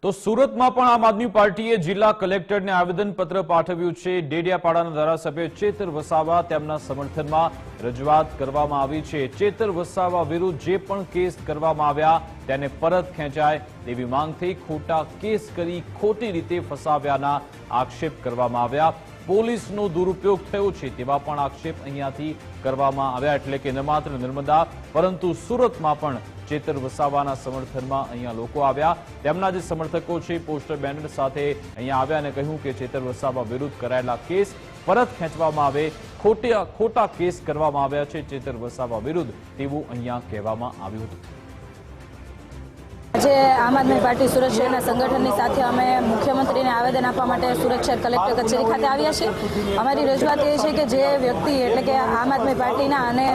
તો સુરતમાં પણ આમ આદમી પાર્ટીએ જિલ્લા કલેક્ટરને આવેદનપત્ર પાઠવ્યું છે। ડેડિયાપાડાના ધારાસભ્ય ચેતર વસાવા તેમના સમર્થનમાં રજૂઆત કરવામાં આવી છે। ચેતર વસાવા વિરુદ્ધ જે પણ કેસ કરવામાં આવ્યા તેને પરત ખેંચાય તેવી માંગથી ખોટા કેસ કરી ખોટી રીતે ફસાવ્યાના આક્ષેપ કરવામાં આવ્યા। પોલીસનો દુરુપયોગ થયો છે તેવા પણ આક્ષેપ અહીંયાથી કરવામાં આવ્યા। એટલે કે ન માત્ર નર્મદા પરંતુ સુરતમાં પણ ચેતર વસાવાના સમર્થનમાં અહીંયા લોકો આવ્યા। તેમના જે સમર્થકો છે પોસ્ટર બેનર સાથે અહીંયા આવ્યા અને કહ્યું કે ચેતર વસાવા વિરુદ્ધ કરાયેલા કેસ પરત ખેંચવામાં આવે, ખોટા કેસ કરવામાં આવ્યા છે ચેતર વસાવા વિરુદ્ધ તેવું અહીંયા કહેવામાં આવ્યું હતું। આજે આમ આદમી પાર્ટી સુરત શહેરના સંગઠનની સાથે અમે મુખ્યમંત્રીને આવેદન આપવા માટે સુરત શહેર કલેક્ટર કચેરી ખાતે આવ્યા છીએ। અમારી રજૂઆત એ છે કે જે વ્યક્તિ એટલે કે આમ આદમી પાર્ટીના અને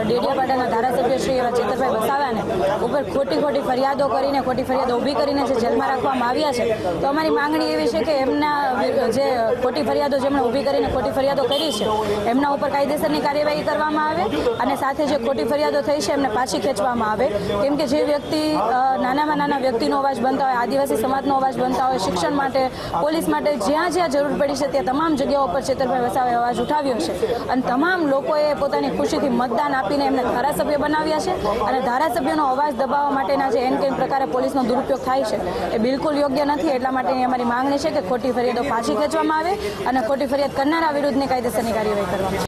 ડેડિયાપાડાના ધારાસભ્ય શ્રી એવા ચેતરભાઈ વસાવાને ઉપર ખોટી ફરિયાદો કરીને ખોટી ફરિયાદો ઊભી કરીને જે જેલમાં રાખવામાં આવ્યા છે, તો અમારી માંગણી એવી છે કે એમના જે ખોટી ફરિયાદો જેમણે ઊભી કરીને ખોટી ફરિયાદો કરી છે એમના ઉપર કાયદેસરની કાર્યવાહી કરવામાં આવે અને સાથે જે ખોટી ફરિયાદો થઈ છે એમને પાછી ખેંચવામાં આવે। કેમ કે જે વ્યક્તિ નાના વ્યક્તિનો અવાજ બનતા હોય, આદિવાસી સમાજનો અવાજ બનતા હોય, શિક્ષણ માટે, પોલીસ માટે જ્યાં જ્યાં જરૂર પડી છે ત્યાં તમામ જગ્યાઓ પર ચેતરભાઈ વસાવાએ અવાજ ઉઠાવ્યો છે અને તમામ લોકોએ પોતાની ખુશીથી મતદાન આપીને એમને ધારાસભ્ય બનાવ્યા છે અને ધારાસભ્યનો અવાજ દબાવવા માટેના જે એન પ્રકારે પોલીસનો દુરુપયોગ થાય છે એ બિલકુલ યોગ્ય નથી। એટલા માટે અમારી માંગણી છે કે ખોટી ફરિયાદો પાછી ખેંચવામાં આવે અને ખોટી ફરિયાદ કરનારા વિરુદ્ધની કાયદેસરની કાર્યવાહી કરવામાં આવે।